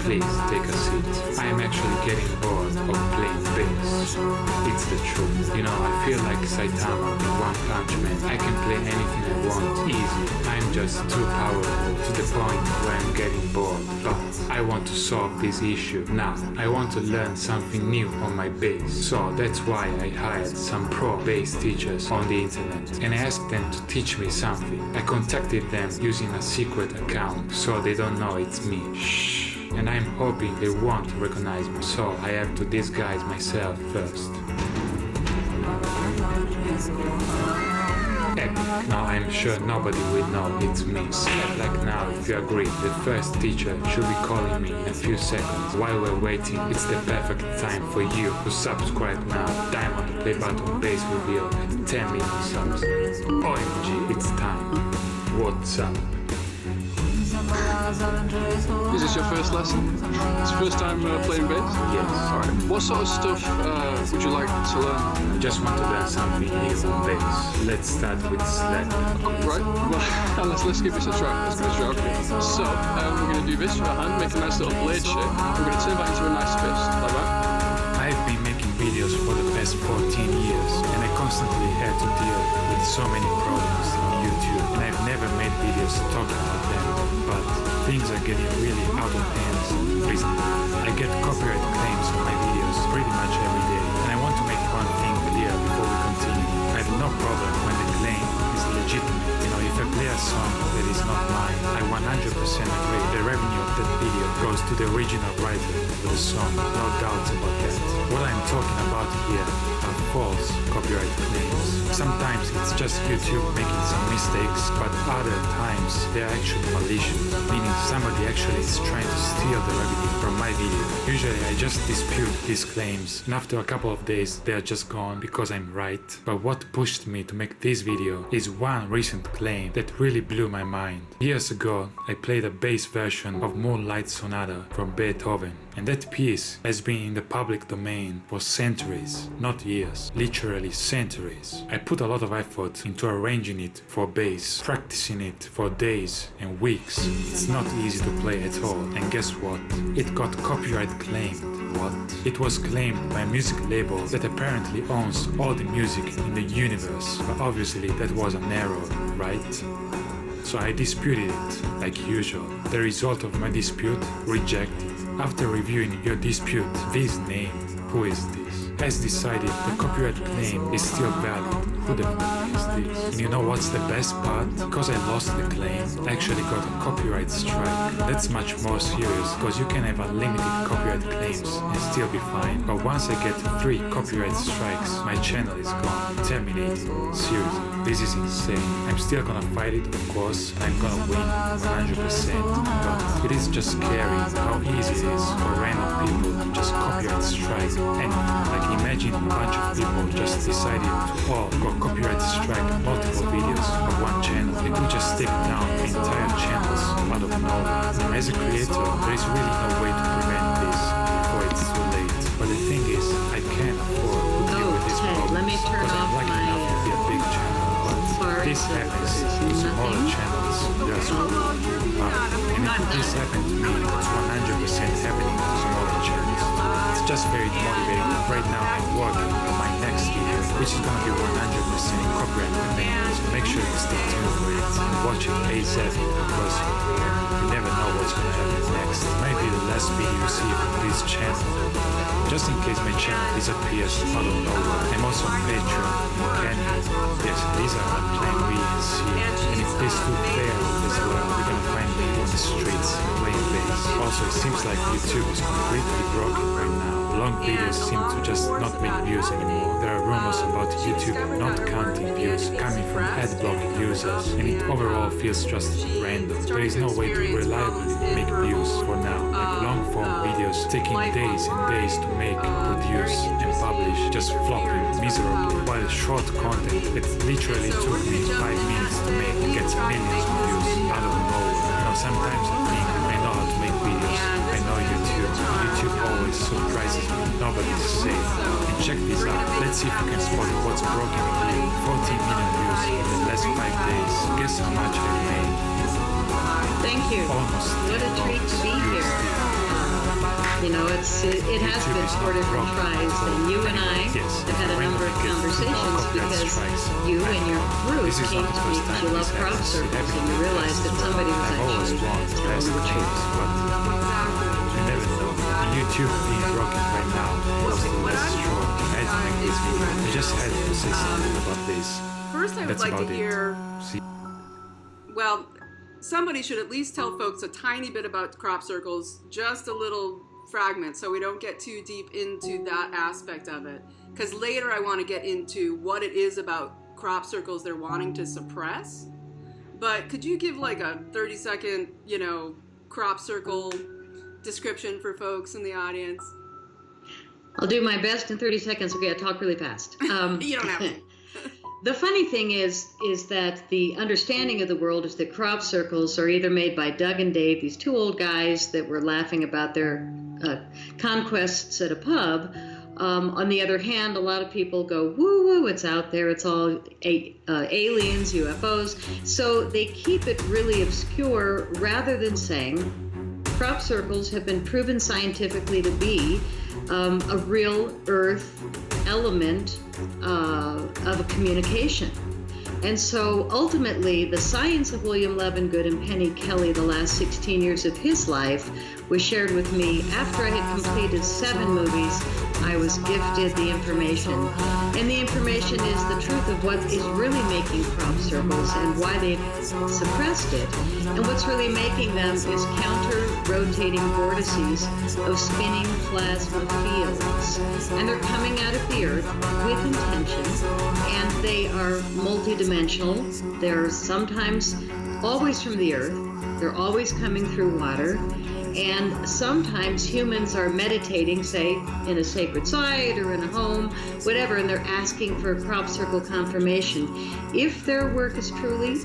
please take a seat. I am actually getting bored of playing bass. It's the truth. You know, I feel like Saitama in One Punch Man. I can play anything I want, easy. I'm just too powerful to the point where I'm getting bored. But I want to solve this issue now. I want to learn something new on my bass. So that's why I hired some pro bass teachers on the internet and I asked them to teach me something. I contacted them using a secret account so they don't know it's me. Shh. And I'm hoping they won't recognize me, so I have to disguise myself first. Epic. Now I'm sure nobody will know it's me. Like now, if you agree, the first teacher should be calling me in a few seconds. While we're waiting, it's the perfect time for you to subscribe now. Diamond play button base reveal at 10 million subs. OMG, it's time. What's up? Is this your first lesson? It's your first time playing bass? Yes. Alright. What sort of stuff would you like to learn? I just want to learn something new on bass. Let's start with slap. Right, well, let's give this a try. Let's give this a try. So, we're going to do this with our hand, make a nice little blade shape. We're going to turn that into a nice fist, like that. I've been making videos for the past 14 years and I constantly had to deal with so many problems on YouTube and I've never made videos talking about them, but things are getting really out of hands recently. I get copyright claims on my videos pretty much every day and I want to make one thing clear before we continue. I have no problem when the claim is legitimate. You know, if I play a song that is not mine, I 100% agree the revenue of that video goes to the original writer of the song, no doubts about that. What I'm talking about here are false copyright claims. Sometimes it's just YouTube making some mistakes, but other times they're actually malicious, meaning somebody actually is trying to steal the revenue from my video. Usually I just dispute these claims and after a couple of days they are just gone because I'm right. But what pushed me to make this video is one recent claim that really blew my mind. Years ago I played a bass version of Moonlight Sonata from Beethoven, and that piece has been in the public domain for centuries, not years, literally centuries. I put a lot of effort into arranging it for bass, practicing it for days and weeks. It's not easy to play at all, and guess what? It got copyright claimed. What? It was claimed by a music label that apparently owns all the music in the universe, but obviously that was an error, right? So I disputed it, like usual. The result of my dispute? Rejected. After reviewing your dispute, this name, who is this, has decided the copyright claim is still valid. Who the fuck is this? And you know what's the best part? Because I lost the claim, I actually got a copyright strike. That's much more serious, because you can have unlimited copyright claims and still be fine. But once I get 3 copyright strikes, my channel is gone, terminated. Seriously, this is insane. I'm still gonna fight it, of course. I'm gonna win 100%. But it is just scary how easy it is for random people to just copyright strike anything. Like imagine a bunch of people just decided to all go copyright strike multiple videos of one channel. It would just take down the entire channels out of nowhere. And as a creator, there is really no way to prevent this before it's too late. But the thing is, I can't afford to deal with this problem because I'm lucky enough to be a big channel. But this happens to smaller channels. That's cool. And if this happened to me, it's 100% happening to smaller channels. It's just very motivating. Right now I'm working on my next video, which is gonna be 100% copyright related. So make sure you stay tuned for it and watch it ASAP because you never know what's gonna happen next. It might be the last video you see from this channel. Just in case my channel disappears out of nowhere. I'm also on Patreon and Canyon. Yes, these are my plan B and C. And if these two fail as well, you're gonna find me on the streets playing bass. Also, it seems like YouTube is completely broken right now. Long videos seem to just not make views anymore. There are rumors about YouTube not counting views coming from adblock users, and it overall feels just random. There is no way to reliably make views for now. Like long form videos taking days and days to make, produce and publish, just flopping miserably, while short content that literally took me 5 minutes to make gets millions of views out of nowhere. You know, sometimes I think I know how to make videos. I know YouTube always surprises me. Nobody's safe. And check this out. Let's see if we can spot what's broken with you. 14 million views in the last 5 days. Guess how much I made? Thank you. Almost. What a treat to be here. Yes, it has YouTube been is 4 not different broken. tries, and you and I Yes, have had a number of randomly get conversations copyright because strikes. you and your group This is came not to the me first because time you this love crop happens. circles, and you Everything realized that somebody was I've always actually wanted to telling test the things, truth. but you never know. And YouTube being broken right now was the last straw. I had to make this video. I just had to say something about this. First, I would That's like to about it. hear, See, well, somebody should at least tell folks a tiny bit about crop circles, just a little fragment, so we don't get too deep into that aspect of it. Because later I want to get into what it is about crop circles they're wanting to suppress. But could you give like a 30-second, crop circle description for folks in the audience? I'll do my best in 30 seconds. Okay, I talk really fast. You don't have to. The funny thing is that the understanding of the world is that crop circles are either made by Doug and Dave, these two old guys that were laughing about their conquests at a pub. On the other hand, a lot of people go, woo-woo, it's out there, it's all aliens, UFOs. So they keep it really obscure rather than saying crop circles have been proven scientifically to be a real Earth element of a communication. And so ultimately, the science of William Levengood and Penny Kelly, the last 16 years of his life, was shared with me after I had completed 7 movies. I was gifted the information. And the information is the truth of what is really making crop circles and why they've suppressed it. And what's really making them is counter-rotating vortices of spinning plasma fields. And they're coming out of the Earth with intention, and they are multidimensional. They're sometimes always from the Earth. They're always coming through water. And sometimes humans are meditating, say, in a sacred site or in a home, whatever, and they're asking for a crop circle confirmation. If their work is truly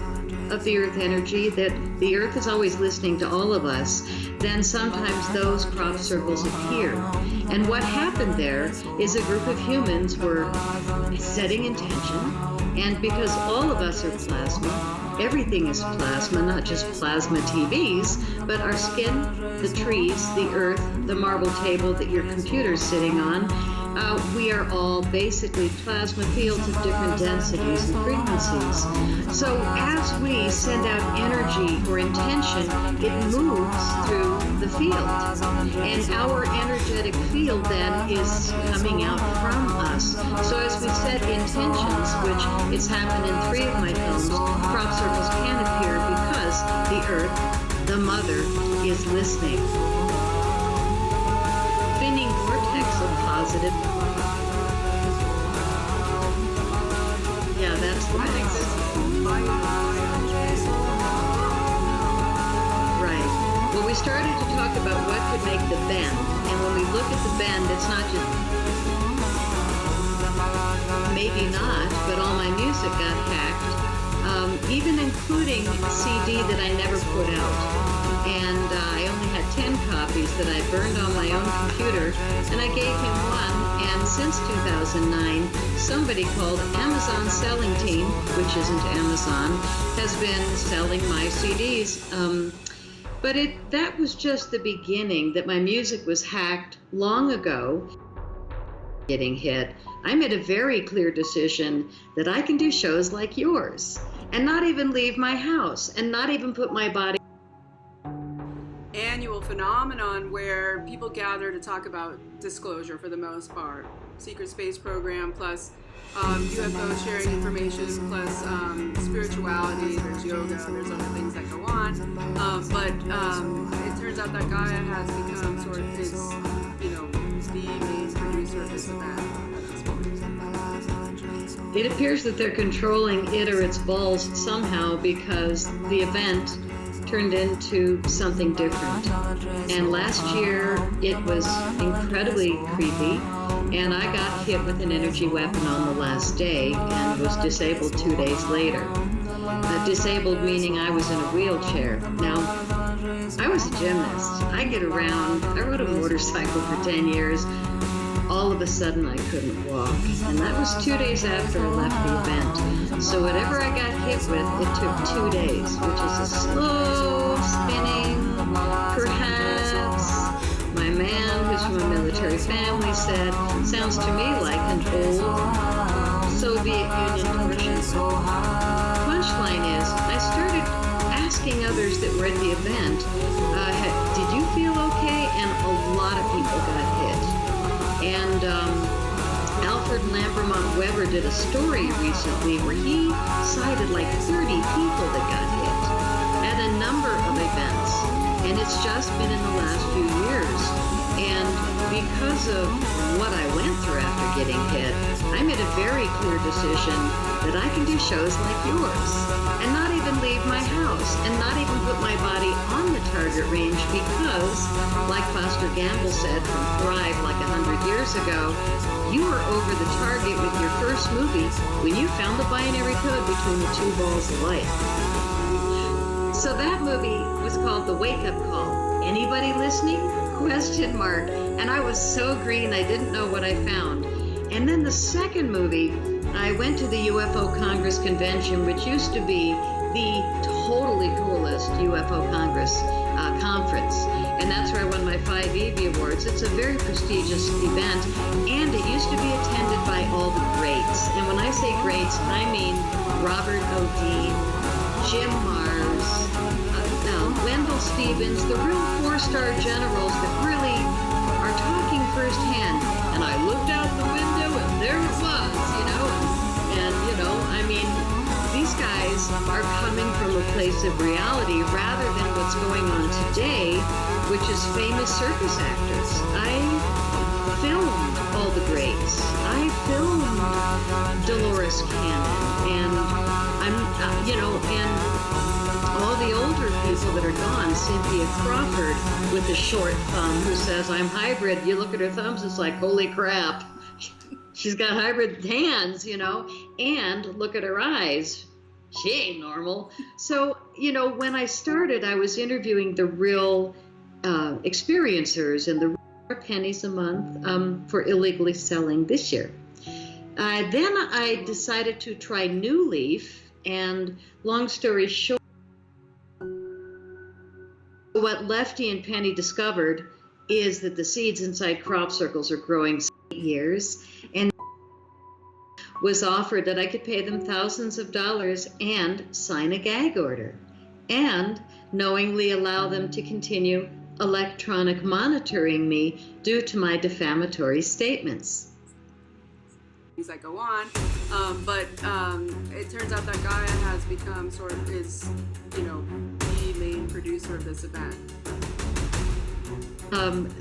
of the Earth energy, that the Earth is always listening to all of us, then sometimes those crop circles appear. And what happened there is a group of humans were setting intention, and because all of us are plasma, everything is plasma, not just plasma TVs, but our skin, the trees, the earth, the marble table that your computer's sitting on. We are all basically plasma fields of different densities and frequencies. So as we send out energy or intention, it moves through the field. And our energetic field then is coming out from us. So as we set intentions, which it's happened in 3 of my films, crop circles can appear because the earth, the mother, is listening. Spinning vortex of positive. Yeah, that's the next. Right. Well, we started to talk about what could make the bend. And when we look at the bend, it's not just, maybe not, but all my music got hacked, even including a CD that I never put out. And I only had 10 copies that I burned on my own computer, and I gave him one. And since 2009, somebody called Amazon Selling Team, which isn't Amazon, has been selling my CDs. But that was just the beginning, that my music was hacked long ago. Getting hit, I made a very clear decision that I can do shows like yours and not even leave my house and not even put my body. Annual phenomenon where people gather to talk about disclosure for the most part. Secret space program plus UFO sharing information plus spirituality, there's yoga, there's other things that go on. But it turns out that Gaia has become sort of this, the main producer of this event at this point. It appears that they're controlling it or its balls somehow because the event turned into something different. And last year it was incredibly creepy, and I got hit with an energy weapon on the last day and was disabled 2 days later. Disabled meaning I was in a wheelchair. Now, I was a gymnast. I get around. I rode a motorcycle for 10 years. All of a sudden I couldn't walk, and that was 2 days after I left the event. So whatever I got hit with, it took 2 days, which is a slow spinning, perhaps. My man, who's from a family said, sounds to me like an old Soviet Union torsion. Punchline is, I started asking others that were at the event, did you feel okay? And a lot of people got hit. And Alfred Lambermont Weber did a story recently where he cited like 30 people that got hit at a number of events. And it's just been in the last few years. And because of what I went through after getting hit, I made a very clear decision that I can do shows like yours and not even leave my house and not even put my body on the target range because, like Foster Gamble said from Thrive like 100 years ago, you were over the target with your first movie when you found the binary code between the two balls of light. So that movie was called The Wake Up Call. Anybody listening? Question mark. And I was so green I didn't know what I found. And then the second movie, I went to the UFO Congress convention, which used to be the totally coolest UFO Congress conference. And that's where I won my 5 Evie Awards. It's a very prestigious event, and it used to be attended by all the greats. And when I say greats, I mean Robert O'Dean, Jim Mars, Wendell Stevens, the real 4-star generals that really are talking firsthand. And I looked out the window and there it was, and I mean, these guys are coming from a place of reality rather than what's going on today, which is famous circus actors. I filmed all the greats. I filmed Dolores Cannon, and and all the older people that are gone, Cynthia Crawford with the short thumb who says, I'm hybrid. You look at her thumbs, it's like, holy crap. She's got hybrid hands, and look at her eyes. She ain't normal. So, when I started, I was interviewing the real experiencers and the pennies a month for illegally selling this year. Then I decided to try New Leaf, and long story short, what Lefty and Penny discovered is that the seeds inside crop circles are growing 8 years, and was offered that I could pay them thousands of dollars and sign a gag order, and knowingly allow them to continue electronic monitoring me due to my defamatory statements. That go on, but it turns out that guy has become the main producer of this event.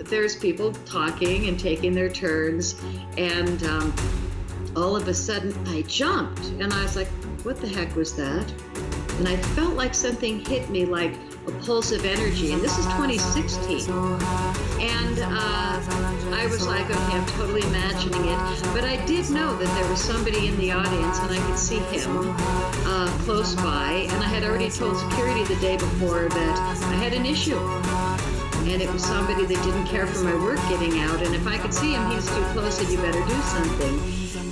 There's people talking and taking their turns, and all of a sudden I jumped, and I was like, what the heck was that? And I felt like something hit me like a pulse of energy, and this is 2016. And I was like, okay, I'm totally imagining it. But I did know that there was somebody in the audience, and I could see him close by. And I had already told security the day before that I had an issue. And it was somebody that didn't care for my work getting out. And if I could see him, he's too close, and you better do something.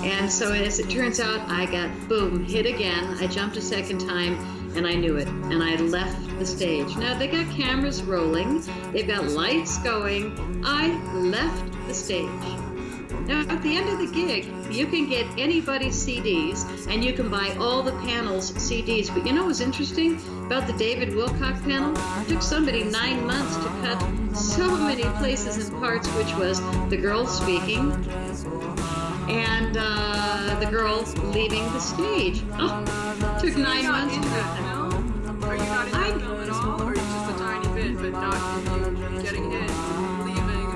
And so as it turns out, I got, boom, hit again. I jumped a second time, and I knew it. And I left the stage. Now, they got cameras rolling. They've got lights going. I left the stage. Now, at the end of the gig, you can get anybody's CDs, and you can buy all the panels' CDs. But you know what's interesting about the David Wilcock panel? It took somebody 9 months to cut so many places and parts, which was the girl speaking and the girl leaving the stage. Oh, took 9 months to cut that. Are you not in that film at all, or are you just a tiny bit, but not you getting hit, leaving?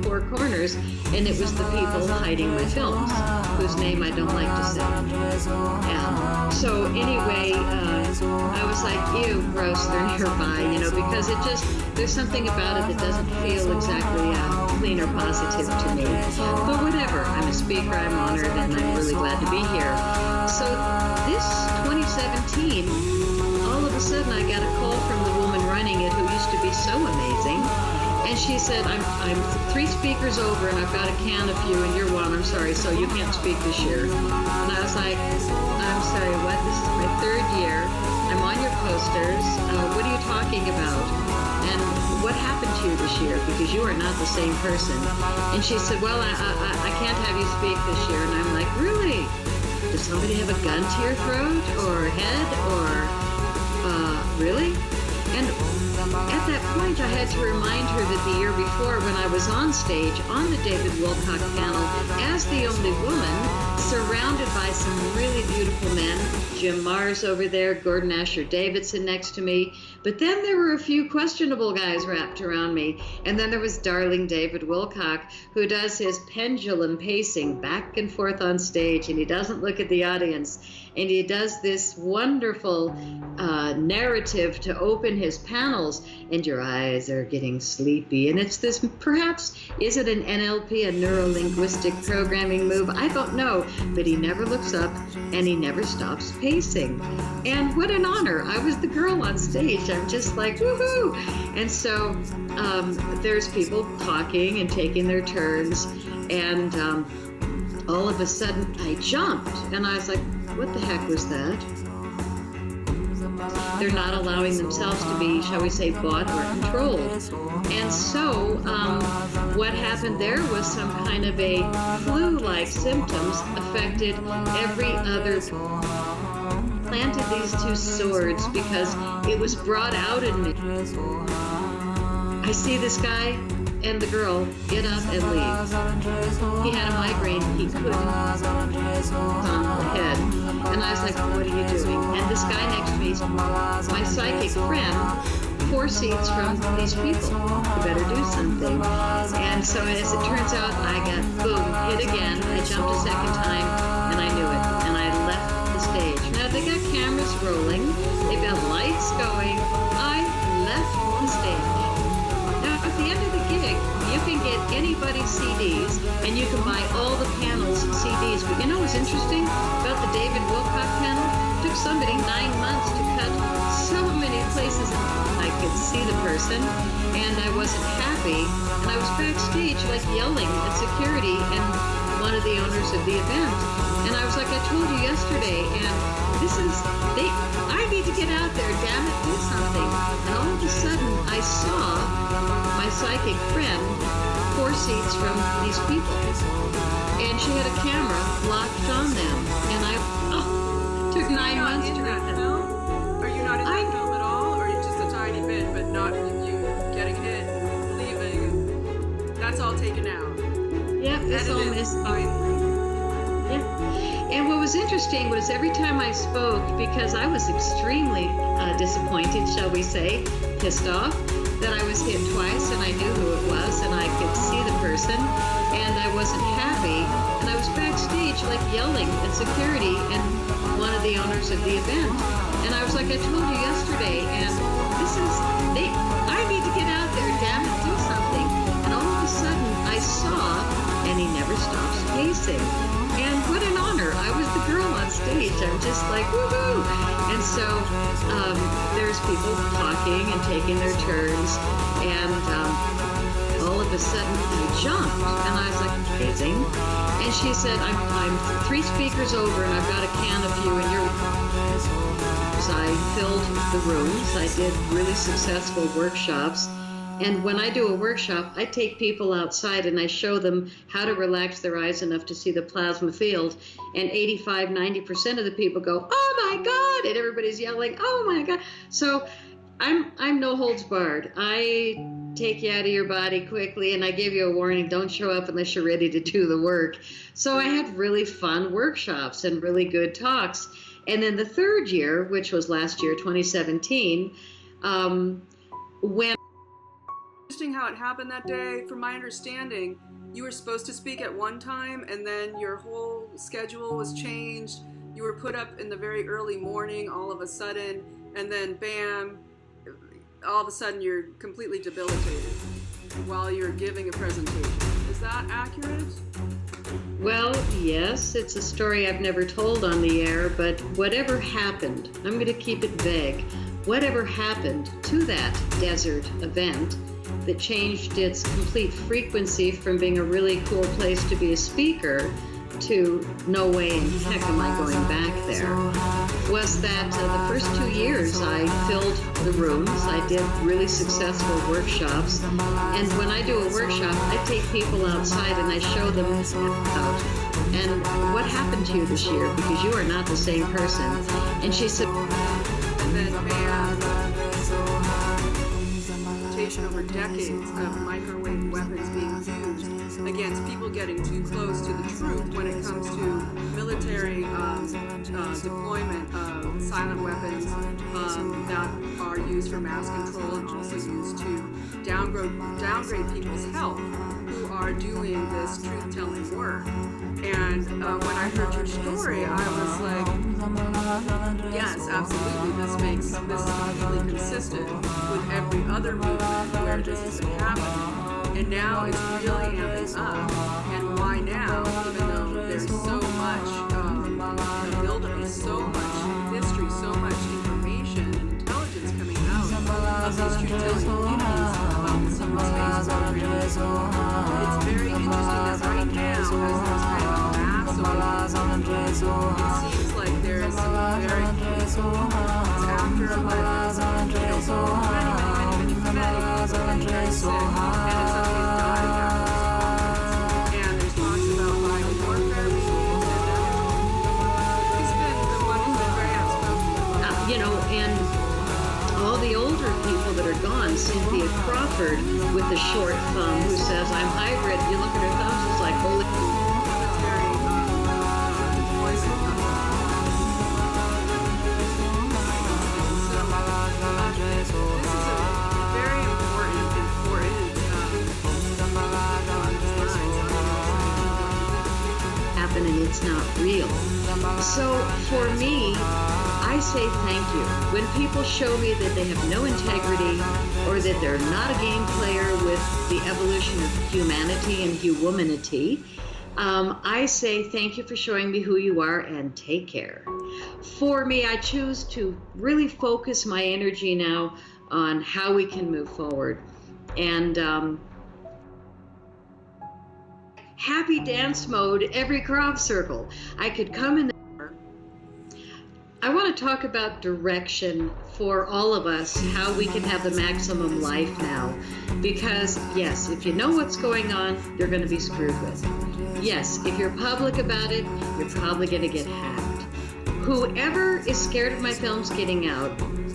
Four corners, and it was the people hiding my films, whose name I don't like to say. Yeah. So anyway, I was like, ew, gross, they're nearby, because it just, there's something about it that doesn't feel exactly clean or positive to me. But whatever, I'm a speaker, I'm honored, and I'm really glad to be here. So this 2017, all of a sudden I got a call from the woman running it who used to be so amazing. And she said, I'm 3 speakers over, and I've got a can of you, and you're one. I'm sorry, so you can't speak this year. And I was like, I'm sorry, what? This is my 3rd year. I'm on your posters. What are you talking about? And what happened to here this year because you are not the same person. And she said, well, I can't have you speak this year. And I'm like, really? Does somebody have a gun to your throat or head or, really? And at that point, I had to remind her that the year before, when I was on stage on the David Wilcock panel as the only woman, surrounded by some really beautiful men, Jim Mars over there, Gordon Asher Davidson next to me, but then there were a few questionable guys wrapped around me, and then there was darling David Wilcock, who does his pendulum pacing back and forth on stage, and he doesn't look at the audience, and he does this wonderful narrative to open his panels, and your eyes are getting sleepy, and it's this, perhaps, is it an NLP, a neuro-linguistic programming move? I don't know, but he never looks up, and he never stops pacing. And what an honor. I was the girl on stage. I'm just like, woohoo! And so there's people talking and taking their turns, and all of a sudden I jumped, and I was like, what the heck was that? They're not allowing themselves to be, shall we say, bought or controlled. And so what happened there was some kind of a flu-like symptoms affected every other. Planted these two swords because it was brought out in me. I see this guy and the girl get up and leave. He had a migraine, he couldn't on the head. And I was like, what are you doing? And this guy next to me is my psychic friend, 4 seats from these people. You better do something. And so as it turns out, I got, boom, hit again. I jumped a second time, and I knew it. And I left the stage. Now, they got cameras rolling. They've got lights going. I left the stage. Now, at the end of the gig, you can get anybody's CDs, and you can buy all the panels' CDs. But you know what's interesting about the David Wilcock panel? It took somebody 9 months to cut so many places I could see the person, and I wasn't happy. And I was backstage, like, yelling at security and one of the owners of the event. And I was like, I told you yesterday, and I need to get out there, damn it, do something. And all of a sudden, I saw my psychic friend 4 seats from these people. And she had a camera locked on them. And took 9 months to read that. Are you not in that film at all? Or just a tiny bit, but not you getting hit, leaving? That's all taken out. Yeah, it's all missed. Yeah. And what was interesting was every time I spoke, because I was extremely disappointed, shall we say, pissed off, that I was hit twice and I knew who it was and I could see the person and I wasn't happy, and I was backstage like yelling at security and one of the owners of the event, and I was like, I told you yesterday, and I need to get out there, damn it, do something. And all of a sudden I saw, and he never stops pacing. And what an honor. I was the girl on stage. I'm just like, woohoo! And so there's people talking and taking their turns, and all of a sudden I jumped, and I was like, amazing. And she said, I'm 3 speakers over, and I've got a can of you, and you're... So I filled the rooms. I did really successful workshops. And when I do a workshop, I take people outside and I show them how to relax their eyes enough to see the plasma field. And 85-90% of the people go, oh my God! And everybody's yelling, oh my God! So I'm no holds barred. I take you out of your body quickly, and I give you a warning, don't show up unless you're ready to do the work. So I had really fun workshops and really good talks. And then the 3rd year, which was last year, 2017, when... Interesting how it happened that day. From my understanding, you were supposed to speak at one time, and then your whole schedule was changed. You were put up in the very early morning all of a sudden, and then bam, all of a sudden you're completely debilitated while you're giving a presentation. Is that accurate? Well, yes, it's a story I've never told on the air, but whatever happened, I'm going to keep it vague, whatever happened to that desert event that changed its complete frequency from being a really cool place to be a speaker to no way in heck am I going back there was that the first 2 years I filled the rooms. I did really successful workshops. And when I do a workshop, I take people outside and I show them out. And what happened to you this year? Because you are not the same person. And she said, over decades of microwave weapons being used against people getting too close to the truth when it comes to military deployment of silent weapons that are used for mass control and also used to downgrade people's health who are doing this truth-telling work. And when I heard your story, I was like, yes, absolutely, this is completely consistent with every other movement where this has been happening. And now it's really amping up. And why now, even though there's so much buildup, so much history, so much information and intelligence coming out of these truth-telling communities about the secret space program. It's very interesting that right now, as there's kind of a mass awakening, it seems like there's some very it's after 11, many people getting very sick, and in some cases dying after. And there's talks about biowarfare being used, and he's been the one who's been very outspoken. And all the older people that are gone, Cynthia Crawford with the short thumb who says, I'm hybrid. You look at her thumbs, it's like, holy. And it's not real. So for me, I say thank you. When people show me that they have no integrity or that they're not a game player with the evolution of humanity and humanity, I say thank you for showing me who you are and take care. For me, I choose to really focus my energy now on how we can move forward. And happy dance mode every crop circle. I could come in there. I want to talk about direction for all of us, how we can have the maximum life now. Because yes, if you know what's going on, you're going to be screwed with. Yes, if you're public about it, you're probably going to get hacked. Whoever is scared of my films getting out,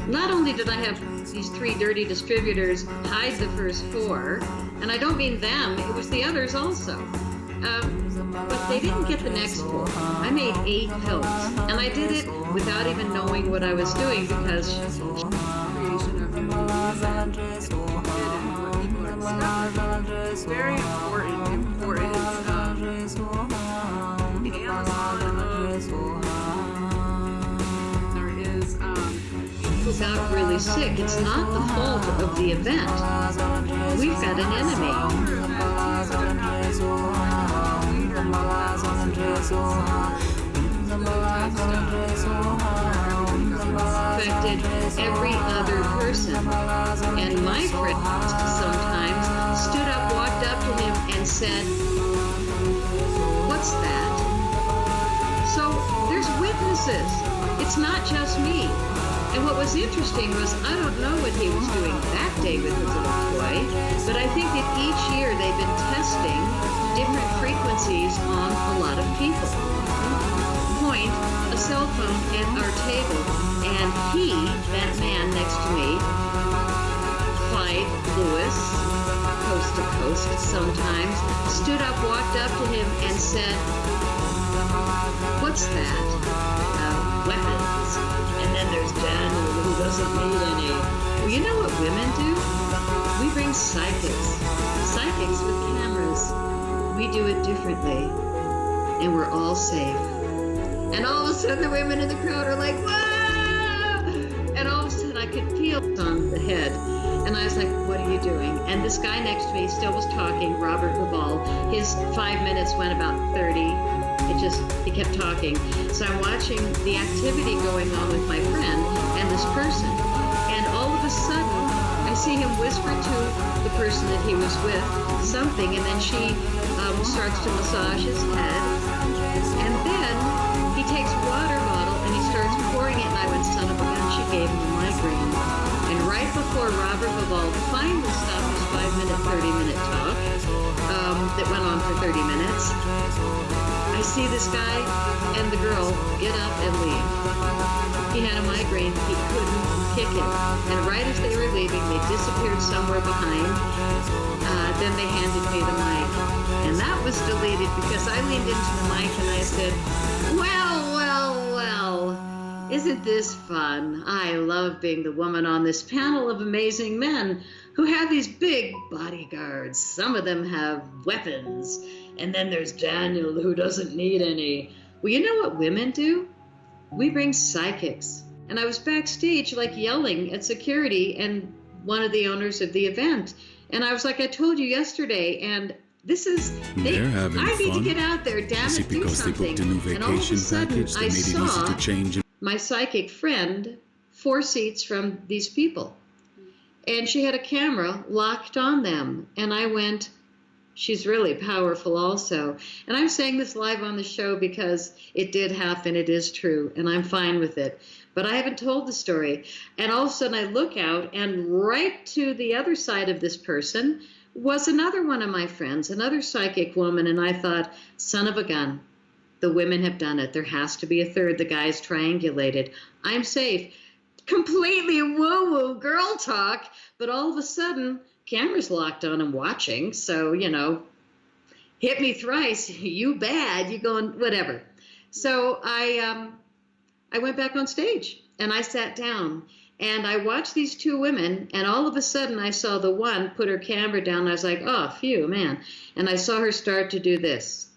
not only did I have these 3 dirty distributors hide the first 4, and I don't mean them, it was the others also. But they didn't get the next 4. I made 8 films, and I did it without even knowing what I was doing because creation of movies and what people are discovering. Very important there is people got really sick. It's not the fault of the event. We've got an enemy. Affected every other person. And my friends sometimes stood up, walked up to him and said, "What's that?" So there's witnesses. It's not just me. And what was interesting was, I don't know what he was doing that day with his little toy, but I think that each year they've been testing different frequencies on a lot of people. Point a cell phone at our table, and he, that man next to me, Clyde Lewis, coast to coast sometimes, stood up, walked up to him and said, "What's that?" Weapons. And then there's Daniel, who doesn't need any. Well, you know what women do? We bring psychics with cameras. We do it differently, and we're all safe. And all of a sudden the women in the crowd are like, "Whoa!" And all of a sudden I could feel it on the head. And I was like, "What are you doing?" And this guy next to me still was talking, Robert Laval. His 5 minutes went about 30. He kept talking. So I'm watching the activity going on with my friend and this person. And all of a sudden, I see him whisper to the person that he was with something, and then she starts to massage his head. And then he takes a water bottle and he starts pouring it, and I went, son of a gun, she gave him a migraine. And right before Robert Bivol finally stopped his 5-minute, 30-minute talk, that went on for 30 minutes, I see this guy and the girl get up and leave. He had a migraine, he couldn't kick it. And right as they were leaving, they disappeared somewhere behind. Then they handed me the mic. And that was deleted because I leaned into the mic and I said, well, isn't this fun? I love being the woman on this panel of amazing men who have these big bodyguards. Some of them have weapons. And then there's Daniel, who doesn't need any. Well, you know what women do? We bring psychics. And I was backstage, like, yelling at security and one of the owners of the event. And I was like, I told you yesterday, and this is, I need to get out there, damn it, do something. And all of a sudden, I saw my psychic friend 4 seats from these people. And she had a camera locked on them. And I went, she's really powerful also. And I'm saying this live on the show because it did happen, it is true, and I'm fine with it. But I haven't told the story. And all of a sudden I look out, and right to the other side of this person was another one of my friends, another psychic woman, and I thought, son of a gun, the women have done it. There has to be a third. The guys triangulated. I'm safe. Completely woo-woo girl talk, but all of a sudden, camera's locked on and watching, so, you know, hit me thrice, you bad, you going, whatever. So I went back on stage, and I sat down, and I watched these 2 women, and all of a sudden I saw the one put her camera down, and I was like, oh, phew, man. And I saw her start to do this,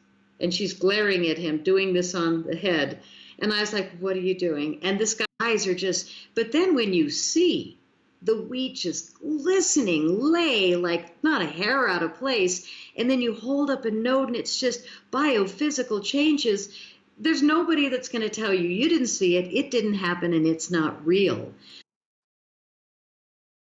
and she's glaring at him, doing this on the head. And I was like, what are you doing? And this guy's eyes are just, but then when you see the wheat just glistening, lay like not a hair out of place, and then you hold up a note and it's just biophysical changes, there's nobody that's going to tell you, you didn't see it, it didn't happen, and it's not real.